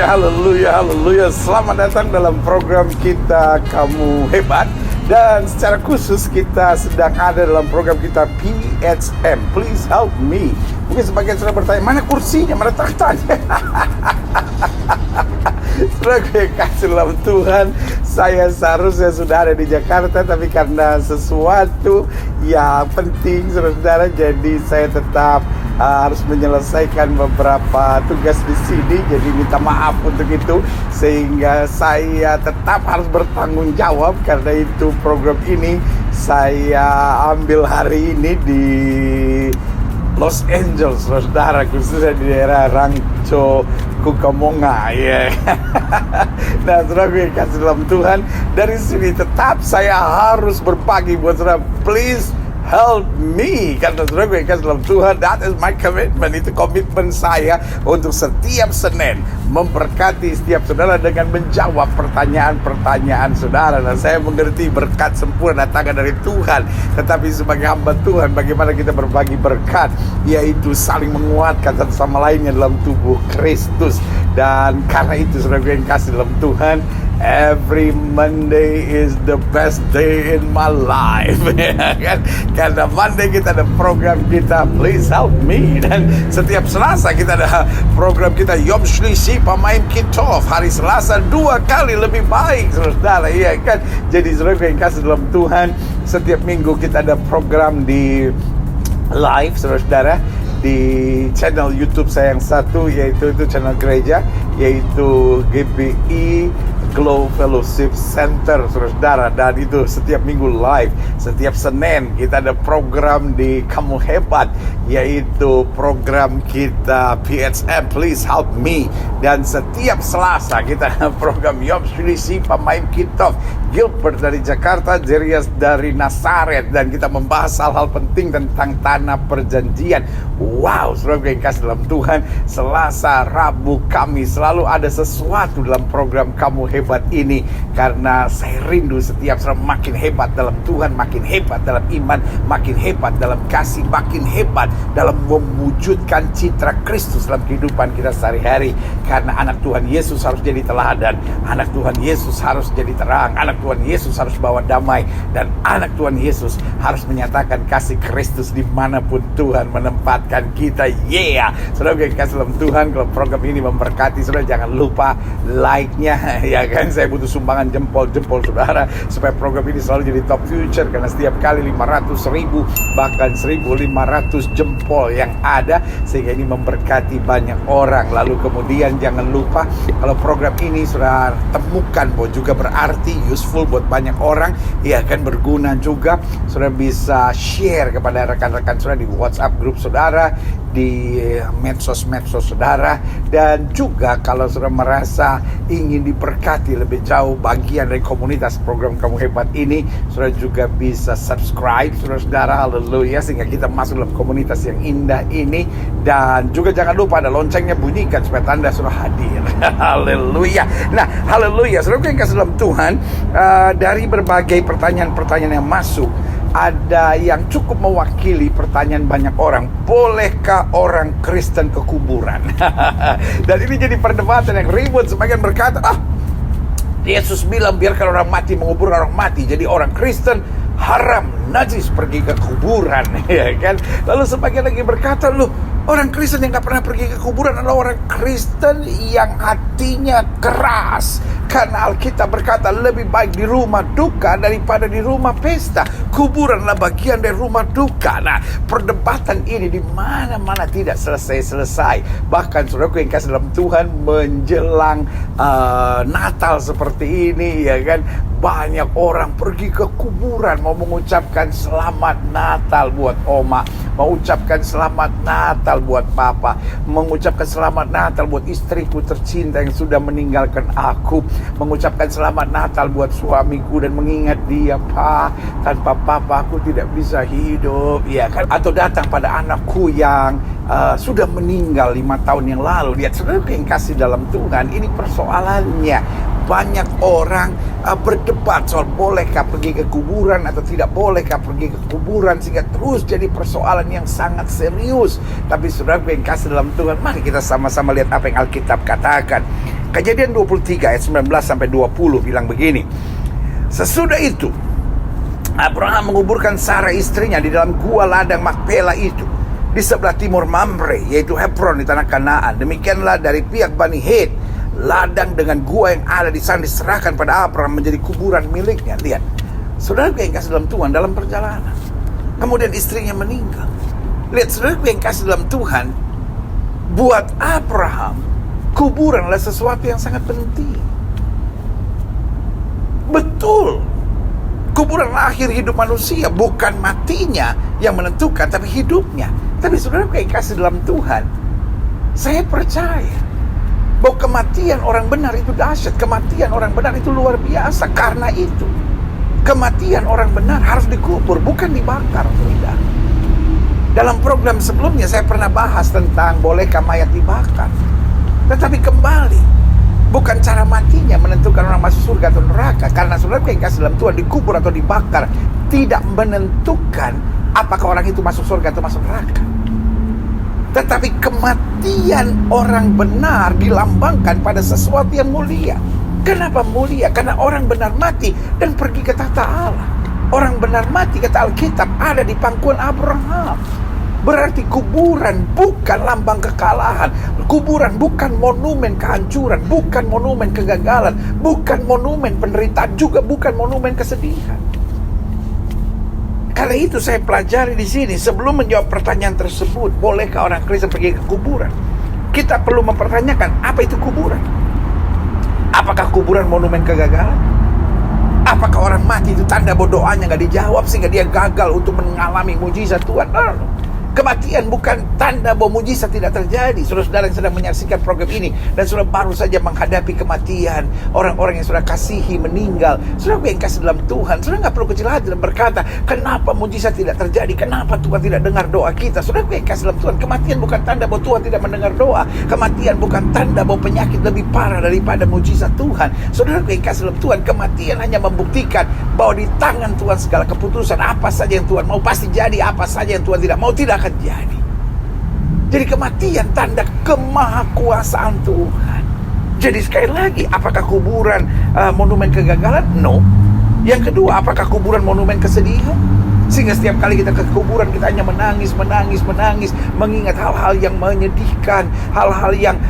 haleluya, haleluya. Selamat datang dalam program kita Kamu Hebat. Dan secara khusus kita sedang ada dalam program kita PHM, Please Help Me. Mungkin sebagian sudah bertanya, mana kursinya, mana tahtanya? Saudara kasih dalam Tuhan, saya seharusnya sudah ada di Jakarta, tapi karena sesuatu yang penting saudara, jadi saya tetap harus menyelesaikan beberapa tugas di sini. Jadi minta maaf untuk itu, sehingga saya tetap harus bertanggung jawab. Karena itu program ini saya ambil hari ini di Los Angeles, saudara, khususnya di daerah Rancho Cucamonga, ya. Nah, saudara gue kasih dalam Tuhan, dari sini tetap saya harus berbagi buat saudara. Please help me, karena saudara gue kasih dalam Tuhan. That is my commitment. Itu komitmen saya untuk setiap Senin memberkati setiap saudara dengan menjawab pertanyaan-pertanyaan saudara. Dan saya mengerti berkat sempurna datang dari Tuhan, tetapi sebagai hamba Tuhan, bagaimana kita berbagi berkat, yaitu saling menguatkan satu sama lainnya dalam tubuh Kristus. Dan karena itu saudara gue yang kasih dalam Tuhan, every Monday is the best day in my life. Karena Monday kita ada program kita Please Help Me, dan setiap Selasa kita ada program kita Yom Shlisi Pamaim Kitov. Hari Selasa 2 kali lebih baik, saudara, iya kan? Jadi saudara yang kasih dalam Tuhan, setiap minggu kita ada program di live, saudara, di channel YouTube saya yang satu, yaitu itu channel gereja, yaitu GBI Glow Fellowship Center, saudara. Dan itu setiap minggu live. Setiap Senin kita ada program di Kamu Hebat, yaitu program kita PHM Please Help Me. Dan setiap Selasa kita ada program Yom Shlisi Pamaim Kitov, Gilbert dari Jakarta, Jerias dari Nazaret. Dan kita membahas hal-hal penting tentang tanah perjanjian. Wow, saudara yang kasih dalam Tuhan, Selasa, Rabu, Kamis selalu ada sesuatu dalam program Kamu Hebat ini. Karena saya rindu setiap saudara makin hebat dalam Tuhan, makin hebat dalam iman, makin hebat dalam kasih, makin hebat dalam mewujudkan citra Kristus dalam kehidupan kita sehari-hari. Karena anak Tuhan Yesus harus jadi teladan, anak Tuhan Yesus harus jadi terang, anak Tuhan Yesus harus bawa damai, dan anak Tuhan Yesus harus menyatakan kasih Kristus dimanapun Tuhan menempatkan kita. Saudara yang kasih dalam Tuhan, kalau program ini memberkati saudara, jangan lupa like-nya, ya kan? Saya butuh sumbangan jempol-jempol saudara, supaya program ini selalu jadi top future. Karena setiap kali 500.000 bahkan 1.500 jempol yang ada, sehingga ini memberkati banyak orang. Lalu kemudian jangan lupa, kalau program ini saudara temukan bahwa juga berarti useful buat banyak orang, ya kan, berguna juga, saudara bisa share kepada rekan-rekan saudara di WhatsApp grup saudara, di medsos-medsos saudara. Dan juga kalau saudara merasa ingin diberkati lebih jauh, bagian dari komunitas program Kamu Hebat ini, saudara juga bisa subscribe, saudara, haleluya, sehingga kita masuk dalam komunitas yang indah ini. Dan juga jangan lupa ada loncengnya, bunyikan supaya tanda saudara hadir. Haleluya. Nah, haleluya, saudara yang kasih dalam Tuhan, dari berbagai pertanyaan-pertanyaan yang masuk, ada yang cukup mewakili pertanyaan banyak orang. Bolehkah orang Kristen ke kuburan? Dan ini jadi perdebatan yang ribut. Sebagian berkata, Yesus bilang biarkan orang mati mengubur orang mati, jadi orang Kristen haram, najis pergi ke kuburan, ya kan? Lalu sebagian lagi berkata, orang Kristen yang gak pernah pergi ke kuburan adalah orang Kristen yang hatinya keras. Karena Alkitab berkata lebih baik di rumah duka daripada di rumah pesta. Kuburan adalah bagian dari rumah duka. Nah, perdebatan ini di mana-mana tidak selesai-selesai. Bahkan saudaraku yang kasih dalam Tuhan, menjelang Natal seperti ini, ya kan, banyak orang pergi ke kuburan mau mengucapkan selamat Natal buat oma, mengucapkan selamat Natal buat papa, mengucapkan selamat Natal buat istriku tercinta yang sudah meninggalkan aku, mengucapkan selamat Natal buat suamiku dan mengingat dia, Pak, tanpa papa aku tidak bisa hidup, ya kan? Atau datang pada anakku yang sudah meninggal 5 tahun yang lalu. Lihat saudara yang kasih dalam Tuhan, ini persoalannya. Banyak orang berdebat soal bolehkah pergi ke kuburan atau tidak bolehkah pergi ke kuburan, sehingga terus jadi persoalan yang sangat serius. Tapi saudara yang kasih dalam Tuhan, mari kita sama-sama lihat apa yang Alkitab katakan. Kejadian 23 ayat 19 sampai 20 bilang begini. Sesudah itu Abraham menguburkan Sarah istrinya di dalam gua ladang Makpela itu di sebelah timur Mamre, yaitu Hebron di tanah Kanaan. Demikianlah dari pihak Bani Het, ladang dengan gua yang ada di sana diserahkan pada Abraham menjadi kuburan miliknya. Lihat, saudara yang kasih dalam Tuhan, dalam perjalanan kemudian istrinya meninggal. Lihat, saudara yang kasih dalam Tuhan, buat Abraham kuburan adalah sesuatu yang sangat penting. Betul, kuburan akhir hidup manusia, bukan matinya yang menentukan, tapi hidupnya. Tapi saudara yang kasih dalam Tuhan, saya percaya bahwa kematian orang benar itu dahsyat. Kematian orang benar itu luar biasa. Karena itu kematian orang benar harus dikubur, bukan dibakar, saudara. Dalam program sebelumnya saya pernah bahas tentang bolehkah mayat dibakar. Tetapi kembali, bukan cara matinya menentukan orang masuk surga atau neraka. Karena saudara yang kasih dalam Tuhan, dikubur atau dibakar tidak menentukan apakah orang itu masuk surga atau masuk neraka. Tetapi kematian orang benar dilambangkan pada sesuatu yang mulia. Kenapa mulia? Karena orang benar mati dan pergi ke tahta Allah. Orang benar mati, kata Alkitab, ada di pangkuan Abraham. Berarti kuburan bukan lambang kekalahan. Kuburan bukan monumen kehancuran, bukan monumen kegagalan, bukan monumen penderitaan, juga bukan monumen kesedihan. Karena itu saya pelajari di sini, sebelum menjawab pertanyaan tersebut, bolehkah orang Kristen pergi ke kuburan? Kita perlu mempertanyakan, apa itu kuburan? Apakah kuburan monumen kegagalan? Apakah orang mati itu tanda bahwa doanya gak dijawab sehingga dia gagal untuk mengalami mujizat Tuhan? No. Kematian bukan tanda bahwa mujizat tidak terjadi. Saudara-saudara yang sedang menyaksikan program ini dan sudah baru saja menghadapi kematian, orang-orang yang sudah kasihi meninggal, saudara yang kasih dalam Tuhan, saudara gak perlu kecil hati dan berkata, kenapa mujizat tidak terjadi? Kenapa Tuhan tidak dengar doa kita? Saudara yang kasih dalam Tuhan, kematian bukan tanda bahwa Tuhan tidak mendengar doa. Kematian bukan tanda bahwa penyakit lebih parah daripada mujizat Tuhan. Saudara yang kasih dalam Tuhan, kematian hanya membuktikan bahwa di tangan Tuhan segala keputusan. Apa saja yang Tuhan mau pasti jadi, apa saja yang Tuhan tidak mau tidak akan jadi. Jadi kematian tanda kemahakuasaan Tuhan. Jadi sekali lagi, apakah kuburan monumen kegagalan? No. Yang kedua, apakah kuburan monumen kesedihan? Sehingga setiap kali kita ke kuburan kita hanya menangis, mengingat hal-hal yang menyedihkan, hal-hal yang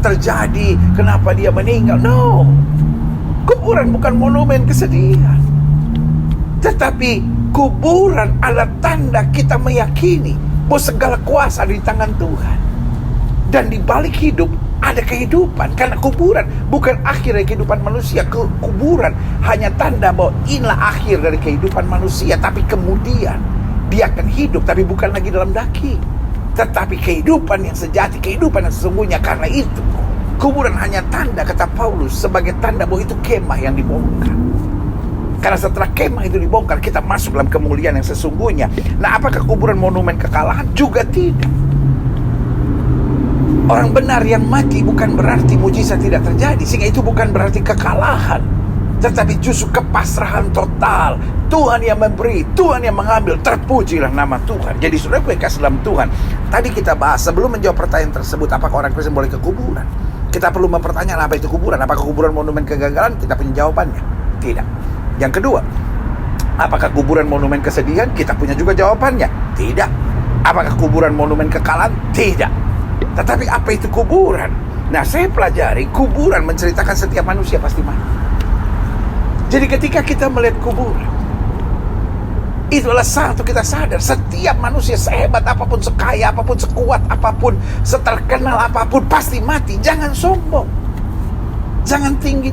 terjadi, kenapa dia meninggal. No. Kuburan bukan monumen kesedihan, tetapi kuburan adalah tanda kita meyakini bahwa segala kuasa ada di tangan Tuhan. Dan di balik hidup ada kehidupan. Karena kuburan bukan akhir dari kehidupan manusia. Kuburan hanya tanda bahwa inilah akhir dari kehidupan manusia. Tapi kemudian dia akan hidup, tapi bukan lagi dalam daging, tetapi kehidupan yang sejati, kehidupan yang sesungguhnya. Karena itu kuburan hanya tanda, kata Paulus, sebagai tanda bahwa itu kemah yang dibongkar. Karena setelah kemah itu dibongkar, kita masuk dalam kemuliaan yang sesungguhnya. Nah, apakah kuburan monumen kekalahan? Juga tidak. Orang benar yang mati bukan berarti mujizat tidak terjadi. Sehingga itu bukan berarti kekalahan, tetapi justru kepasrahan total. Tuhan yang memberi, Tuhan yang mengambil. Terpujilah nama Tuhan. Jadi saudara yang kasih dalam Tuhan, tadi kita bahas, sebelum menjawab pertanyaan tersebut, apakah orang Kristen boleh ke kuburan, kita perlu mempertanyakan apa itu kuburan. Apakah kuburan monumen kegagalan? Kita punya jawabannya. Tidak. Yang kedua, apakah kuburan monumen kesedihan? Kita punya juga jawabannya. Tidak. Apakah kuburan monumen kekalahan? Tidak. Tetapi apa itu kuburan? Nah, saya pelajari, kuburan menceritakan setiap manusia pasti mati. Jadi ketika kita melihat kuburan, itu adalah satu, kita sadar setiap manusia, sehebat apapun, sekaya apapun, sekuat apapun, seterkenal apapun, pasti mati. Jangan sombong, jangan tinggi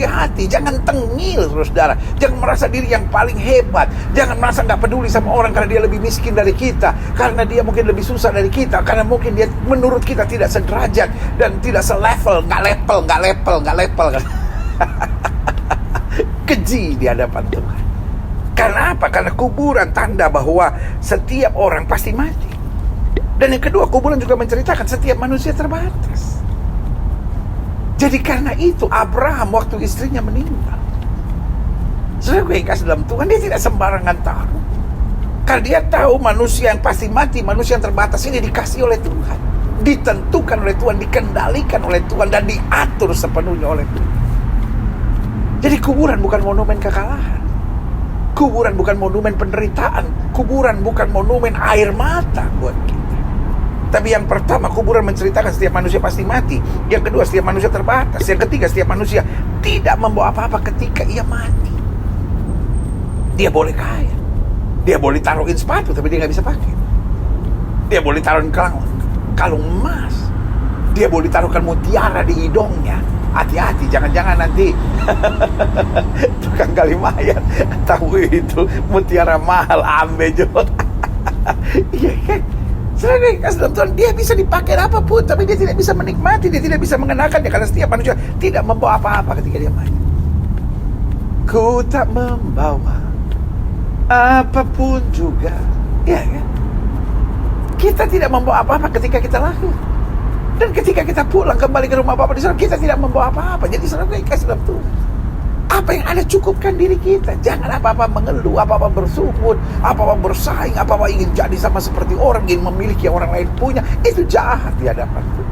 hati, jangan tengil, saudara. Jangan merasa diri yang paling hebat. Jangan merasa gak peduli sama orang karena dia lebih miskin dari kita, karena dia mungkin lebih susah dari kita, karena mungkin dia menurut kita tidak sederajat dan tidak selevel. Gak level. Keji di hadapan Tuhan. Karena apa? Karena kuburan tanda bahwa setiap orang pasti mati. Dan yang kedua, kuburan juga menceritakan setiap manusia terbatas. Jadi karena itu Abraham waktu istrinya meninggal, saudara yang kasih dalam Tuhan, dia tidak sembarangan taruh. Karena dia tahu manusia yang pasti mati, manusia yang terbatas ini dikasih oleh Tuhan. ditentukan oleh Tuhan, dikendalikan oleh Tuhan, dan diatur sepenuhnya oleh Tuhan. Jadi kuburan bukan monumen kekalahan. Kuburan bukan monumen penderitaan. Kuburan bukan monumen air mata buat kita. Tapi yang pertama, kuburan menceritakan setiap manusia pasti mati. Yang kedua, setiap manusia terbatas. Yang ketiga, setiap manusia tidak membawa apa-apa ketika ia mati. Dia boleh kaya, dia boleh taruhin sepatu tapi dia nggak bisa pakai. Dia boleh taruhin kalung emas, dia boleh taruhkan mutiara di hidungnya. Hati-hati, jangan-jangan nanti tukang gali mayat tahu itu mutiara mahal, ambil juga. Iya kan? Selain kasih dalam Tuhan, dia bisa dipakai apapun, tapi dia tidak bisa menikmati, dia tidak bisa mengenakannya, karena setiap manusia tidak membawa apa-apa ketika dia mati. Ku tak membawa apapun juga, ya kan? Kita tidak membawa apa-apa ketika kita lahir. Dan ketika kita pulang kembali ke rumah Bapa di sana, kita tidak membawa apa-apa. Jadi saudara kasih dalam Tuhan, apa yang ada cukupkan diri kita. Jangan apa-apa mengeluh, apa-apa bersungut, apa-apa bersaing, apa-apa ingin jadi sama seperti orang, ingin memiliki yang orang lain punya. Itu jahat di hadapan Tuhan.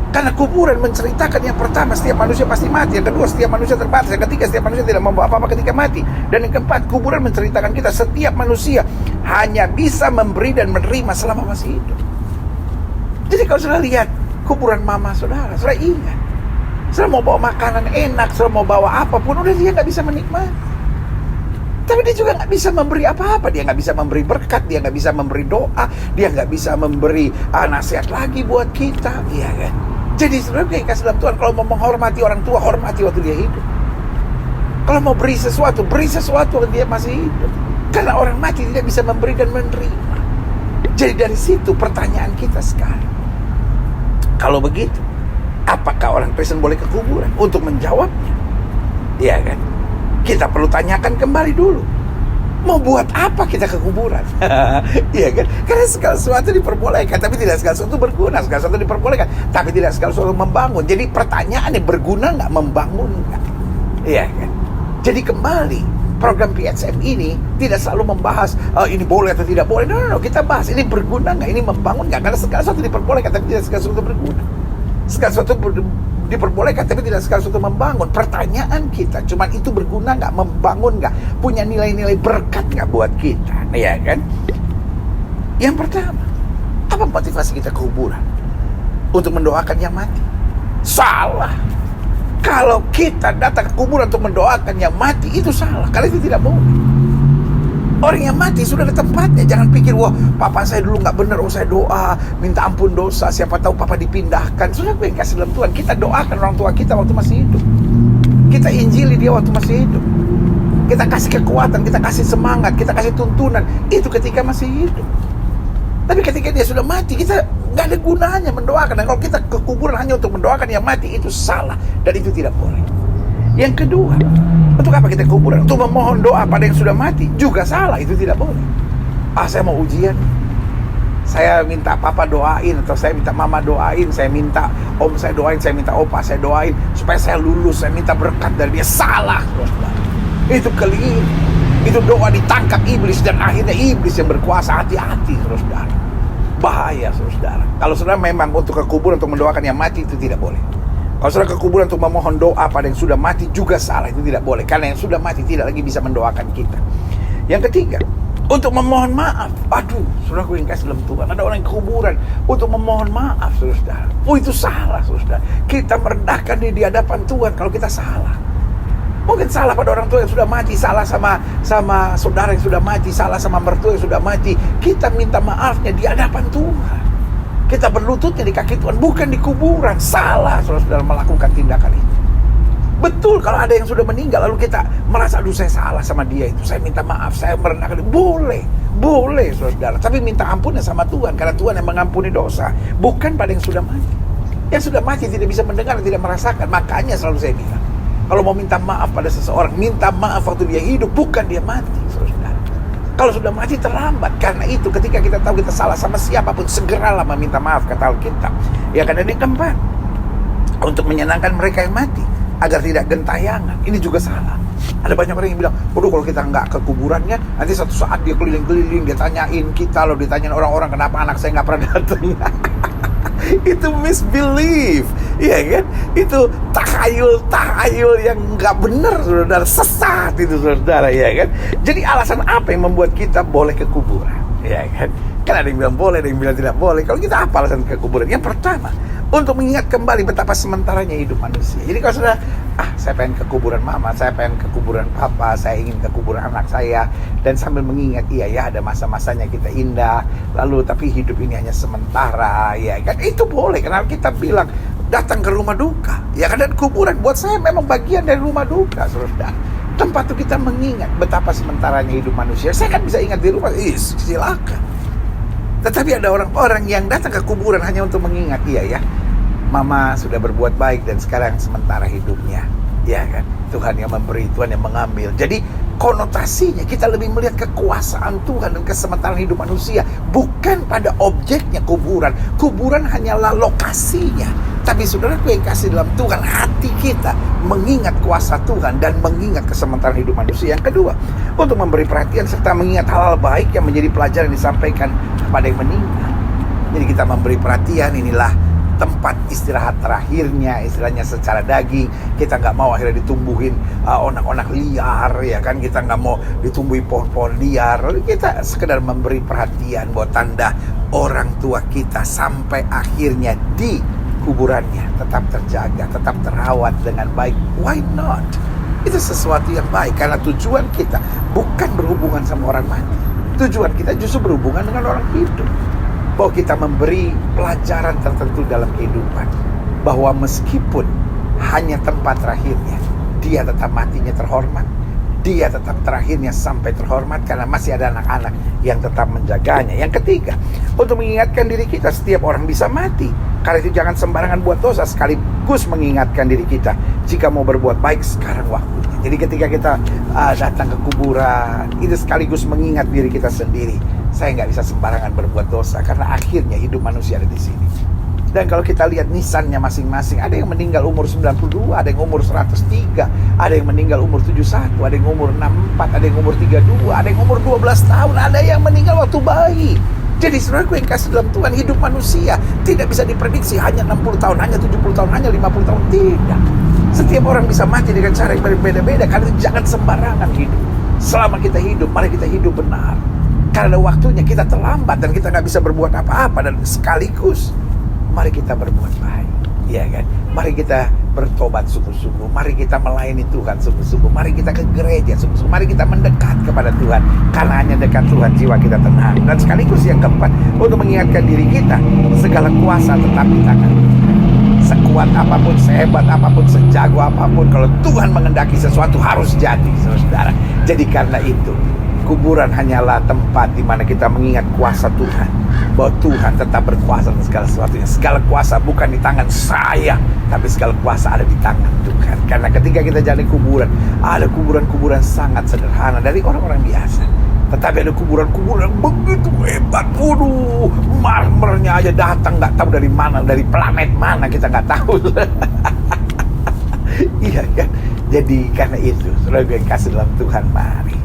Karena kuburan menceritakan yang pertama, setiap manusia pasti mati. Yang kedua, setiap manusia terbatas. Yang ketiga, setiap manusia tidak membawa apa-apa ketika mati. Dan yang keempat, kuburan menceritakan kita, setiap manusia hanya bisa memberi dan menerima selama masih hidup. Jadi kalau saudara lihat kuburan mama saudara ingat, saudara mau bawa makanan enak, saudara mau bawa apapun, udah dia nggak bisa menikmati. Tapi dia juga nggak bisa memberi apa-apa. Dia nggak bisa memberi berkat, dia nggak bisa memberi doa, dia nggak bisa memberi nasihat lagi buat kita, iya kan? Jadi saudara kayak kasih dalam Tuhan, kalau mau menghormati orang tua, hormati waktu dia hidup. Kalau mau beri sesuatu waktu dia masih hidup. Karena orang mati tidak bisa memberi dan menerima. Jadi dari situ pertanyaan kita sekarang, kalau begitu, apakah orang Kristen boleh ke kuburan? Untuk menjawabnya, ya kan, kita perlu tanyakan kembali dulu, mau buat apa kita ke kuburan? Iya kan? Karena segala sesuatu diperbolehkan, tapi tidak segala sesuatu berguna. Segala sesuatu diperbolehkan, tapi tidak segala sesuatu membangun. Jadi pertanyaannya, berguna nggak, membangun nggak? Iya kan? Jadi kembali, program PHM ini tidak selalu membahas ini boleh atau tidak boleh. No, kita bahas ini berguna nggak, ini membangun nggak. Karena segala sesuatu diperbolehkan, tapi tidak segala sesuatu berguna. Segala sesuatu diperbolehkan, tapi tidak segala sesuatu membangun. Pertanyaan kita cuma itu berguna nggak, membangun nggak, punya nilai-nilai berkat nggak buat kita, ya kan? Yang pertama, apa motivasi kita ke kuburan? Untuk mendoakan yang mati? Salah. Kalau kita datang ke kuburan untuk mendoakan yang mati, itu salah, karena itu tidak boleh. Orang yang mati sudah ada tempatnya. Jangan pikir, wah papa saya dulu nggak benar, saya doa minta ampun dosa, siapa tahu papa dipindahkan. Sudah gue kasih dalam Tuhan, kita doakan orang tua kita waktu masih hidup. Kita injili dia waktu masih hidup. Kita kasih kekuatan, kita kasih semangat, kita kasih tuntunan. Itu ketika masih hidup. Tapi ketika dia sudah mati, kita nggak ada gunanya mendoakan. Dan kalau kita ke kuburan hanya untuk mendoakan yang mati, itu salah. Dan itu tidak boleh. Yang kedua, untuk apa kita ke kuburan? Untuk memohon doa pada yang sudah mati, juga salah. Itu tidak boleh. Saya mau ujian, saya minta papa doain, atau saya minta mama doain, saya minta om saya doain, saya minta opa saya doain, supaya saya lulus, saya minta berkat dari dia. Salah, saudara. Itu keliru. Itu doa ditangkap iblis, dan akhirnya iblis yang berkuasa. Hati-hati, saudara. Bahaya, saudara. Kalau saudara memang untuk ke kuburan untuk mendoakan yang mati, itu tidak boleh. Kalau saudara ke kuburan untuk memohon doa pada yang sudah mati, juga salah. Itu tidak boleh, karena yang sudah mati tidak lagi bisa mendoakan kita. Yang ketiga, untuk memohon maaf. Aduh, saudara, gue yang kasih dalam Tuhan, ada orang yang ke kuburan untuk memohon maaf, saudara. Itu salah, saudara. Kita merendahkan diri di hadapan Tuhan kalau kita salah. Mungkin salah pada orang tua yang sudah mati, salah sama saudara yang sudah mati, salah sama mertua yang sudah mati. Kita minta maafnya di hadapan Tuhan. Kita berlututnya di kaki Tuhan, bukan di kuburan. Salah saudara melakukan tindakan itu. Betul, kalau ada yang sudah meninggal lalu kita merasa, aduh saya salah sama dia itu, saya minta maaf, saya merendahkan. Boleh saudara, tapi minta ampunnya sama Tuhan, karena Tuhan yang mengampuni dosa, bukan pada yang sudah mati. Yang sudah mati tidak bisa mendengar, tidak merasakan. Makanya selalu saya bilang, kalau mau minta maaf pada seseorang, minta maaf waktu dia hidup, bukan dia mati, saudara. Kalau sudah mati terlambat. Karena itu ketika kita tahu kita salah sama siapapun, segeralah meminta maaf, kata Alkitab. Ya, karena yang keempat, untuk menyenangkan mereka yang mati, agar tidak gentayangan. Ini juga salah. Ada banyak orang yang bilang, waduh kalau kita nggak ke kuburannya, nanti suatu saat dia keliling-keliling, dia tanyain kita loh, ditanyain orang-orang kenapa anak saya nggak pernah datang. Itu misbelief, iya kan? Itu tahayul yang nggak benar, saudara, sesat itu, saudara, ya kan? Jadi alasan apa yang membuat kita boleh ke kuburan, ya kan? Kan ada yang bilang boleh, ada yang bilang tidak boleh. Kalau kita apa alasan ke kuburan? Yang pertama, untuk mengingat kembali betapa sementaranya hidup manusia. Jadi kalau saudara, saya pengen ke kuburan mama, saya pengen ke kuburan papa, saya ingin ke kuburan anak saya, dan sambil mengingat, iya ya, ada masa-masanya kita indah, lalu tapi hidup ini hanya sementara, ya kan? Itu boleh, karena kita bilang datang ke rumah duka, ya kan? Dan kuburan buat saya memang bagian dari rumah duka, saudara. Tempat itu kita mengingat betapa sementaranya hidup manusia. Saya kan bisa ingat di rumah, silakan. Tetapi ada orang-orang yang datang ke kuburan hanya untuk mengingat, iya ya, mama sudah berbuat baik dan sekarang sementara hidupnya, ya kan? Tuhan yang memberi, Tuhan yang mengambil. Jadi konotasinya kita lebih melihat kekuasaan Tuhan dan kesementaraan hidup manusia, bukan pada objeknya kuburan. Kuburan hanyalah lokasinya. Tapi saudaraku yang kasih dalam Tuhan, hati kita mengingat kuasa Tuhan dan mengingat kesementaraan hidup manusia. Yang kedua, untuk memberi perhatian serta mengingat hal-hal baik yang menjadi pelajaran yang disampaikan kepada yang meninggal. Jadi kita memberi perhatian, inilah tempat istirahat terakhirnya, istilahnya secara daging. Kita nggak mau akhirnya ditumbuhin onak-onak liar, ya kan? Kita nggak mau ditumbuhi pohon-pohon liar. Lalu kita sekedar memberi perhatian buat tanda orang tua kita sampai akhirnya di kuburannya tetap terjaga, tetap terawat dengan baik. Why not? Itu sesuatu yang baik, karena tujuan kita bukan berhubungan sama orang mati. Tujuan kita justru berhubungan dengan orang hidup. Bahwa kita memberi pelajaran tertentu dalam kehidupan, bahwa meskipun hanya tempat terakhirnya, dia tetap matinya terhormat, dia tetap terakhirnya sampai terhormat, karena masih ada anak-anak yang tetap menjaganya. Yang ketiga, untuk mengingatkan diri kita, setiap orang bisa mati. Karena itu jangan sembarangan buat dosa, sekaligus mengingatkan diri kita, jika mau berbuat baik sekarang waktunya. Jadi ketika kita datang ke kuburan, itu sekaligus mengingat diri kita sendiri. Saya nggak bisa sembarangan berbuat dosa, karena akhirnya hidup manusia ada di sini. Dan kalau kita lihat nisannya masing-masing, ada yang meninggal umur 92, ada yang umur 103, ada yang meninggal umur 71, ada yang umur 64, ada yang umur 32, ada yang umur 12 tahun, ada yang meninggal waktu bayi. Jadi saudaraku yang kasih dalam Tuhan, hidup manusia tidak bisa diprediksi hanya 60 tahun, hanya 70 tahun, hanya 50 tahun. Tidak. Setiap orang bisa mati dengan cara yang berbeda-beda. Karena jangan sembarangan hidup. Selama kita hidup, mari kita hidup benar. Karena waktunya kita terlambat dan kita nggak bisa berbuat apa-apa. Dan sekaligus mari kita berbuat baik, ya kan? Mari kita bertobat sungguh-sungguh. Mari kita melayani Tuhan sungguh-sungguh. Mari kita ke gereja sungguh-sungguh. Mari kita mendekat kepada Tuhan, karena hanya dekat Tuhan jiwa kita tenang. Dan sekaligus yang keempat, untuk mengingatkan diri kita, segala kuasa tetap di tangan Tuhan. Sekuat apapun, sehebat apapun, sejago apapun, kalau Tuhan mengendaki sesuatu harus jadi, saudara. Jadi karena itu, kuburan hanyalah tempat di mana kita mengingat kuasa Tuhan, bahwa Tuhan tetap berkuasa atas segala sesuatunya. Segala kuasa bukan di tangan saya, tapi segala kuasa ada di tangan Tuhan. Karena ketika kita jalan kuburan, ada kuburan-kuburan sangat sederhana dari orang-orang biasa, tetapi ada kuburan-kuburan begitu hebat. Waduh, marmernya aja datang nggak tahu dari mana, dari planet mana kita nggak tahu. Iya kan? Jadi karena itu, saudara yang kasih dalam Tuhan, mari.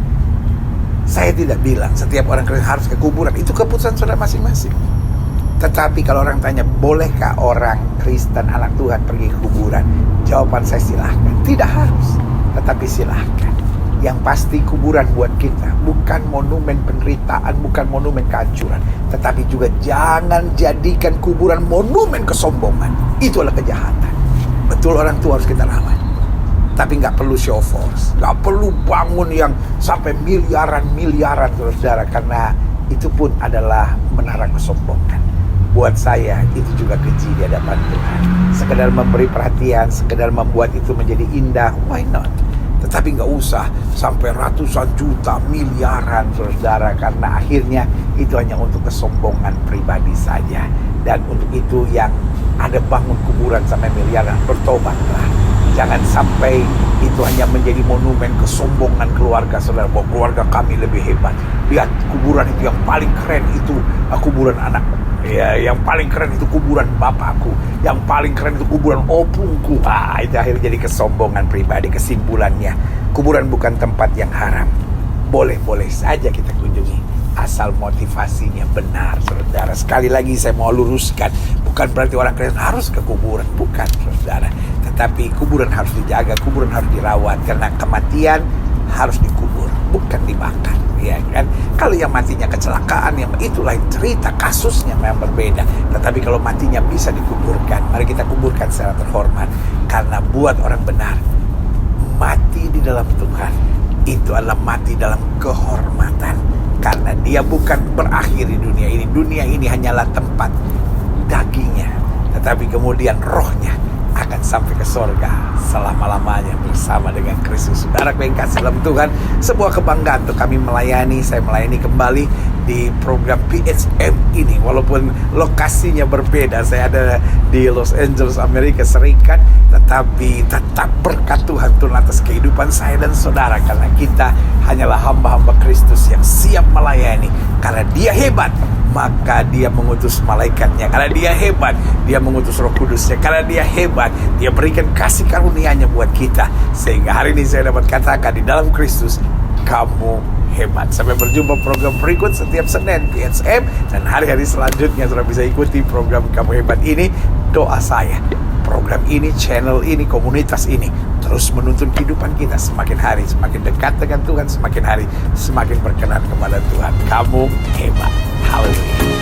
Saya tidak bilang setiap orang Kristen harus ke kuburan, itu keputusan saudara masing-masing. Tetapi kalau orang tanya, bolehkah orang Kristen, anak Tuhan pergi ke kuburan? Jawaban saya silahkan. Tidak harus, tetapi silahkan. Yang pasti kuburan buat kita bukan monumen penderitaan, bukan monumen kehancuran, tetapi juga jangan jadikan kuburan monumen kesombongan. Itu adalah kejahatan. Betul, orang tua harus kita rawat, tapi nggak perlu show force, nggak perlu bangun yang sampai miliaran, saudara, karena itu pun adalah menara kesombongan. Buat saya itu juga keji di hadapan Tuhan. Sekedar memberi perhatian, sekedar membuat itu menjadi indah, why not? Tetapi nggak usah sampai ratusan juta, miliaran, saudara, karena akhirnya itu hanya untuk kesombongan pribadi saja. Dan untuk itu yang ada bangun kuburan sampai miliaran, bertobatlah. Jangan sampai itu hanya menjadi monumen kesombongan keluarga saudara, bahwa keluarga kami lebih hebat. Lihat, kuburan itu yang paling keren itu kuburan anakku. Ya, yang paling keren itu kuburan bapakku, yang paling keren itu kuburan opungku. Itu akhirnya jadi kesombongan pribadi. Kesimpulannya, Kuburan bukan tempat yang haram. Boleh-boleh saja kita kunjungi, asal motivasinya benar, saudara. Sekali lagi saya mau luruskan, bukan berarti orang Kristen harus ke kuburan, bukan, saudara. Tetapi kuburan harus dijaga, kuburan harus dirawat, karena kematian harus dikubur, bukan dimakan, ya kan? Kalau yang matinya kecelakaan, yang itu lain cerita, kasusnya memang berbeda. Tetapi kalau matinya bisa dikuburkan, mari kita kuburkan secara terhormat. Karena buat orang benar, mati di dalam Tuhan itu adalah mati dalam kehormatan. Karena dia bukan berakhir di dunia ini. Dunia ini hanyalah tempat dagingnya, tetapi kemudian rohnya akan sampai ke sorga selama-lamanya bersama dengan Kristus. Saudara yang kasih dalam Tuhan, sebuah kebanggaan untuk kami melayani. Saya melayani kembali di program PHM ini, walaupun lokasinya berbeda. Saya ada di Los Angeles, Amerika Serikat, tetapi tetap berkat Tuhan turun atas kehidupan saya dan saudara, karena kita hanyalah hamba-hamba Kristus yang siap melayani. Karena Dia hebat, maka Dia mengutus malaikatnya. Karena Dia hebat, Dia mengutus Roh Kudusnya. Karena Dia hebat, Dia berikan kasih karunia-Nya buat kita. Sehingga hari ini saya dapat katakan, di dalam Kristus kamu hebat. Sampai berjumpa program berikut setiap Senin PHM, dan hari-hari selanjutnya sudah bisa ikuti program Kamu Hebat ini. Doa saya, program ini, channel ini, komunitas ini terus menuntun kehidupan kita semakin hari semakin dekat dengan Tuhan, semakin hari semakin berkenan kepada Tuhan. Kamu hebat. Haleluya.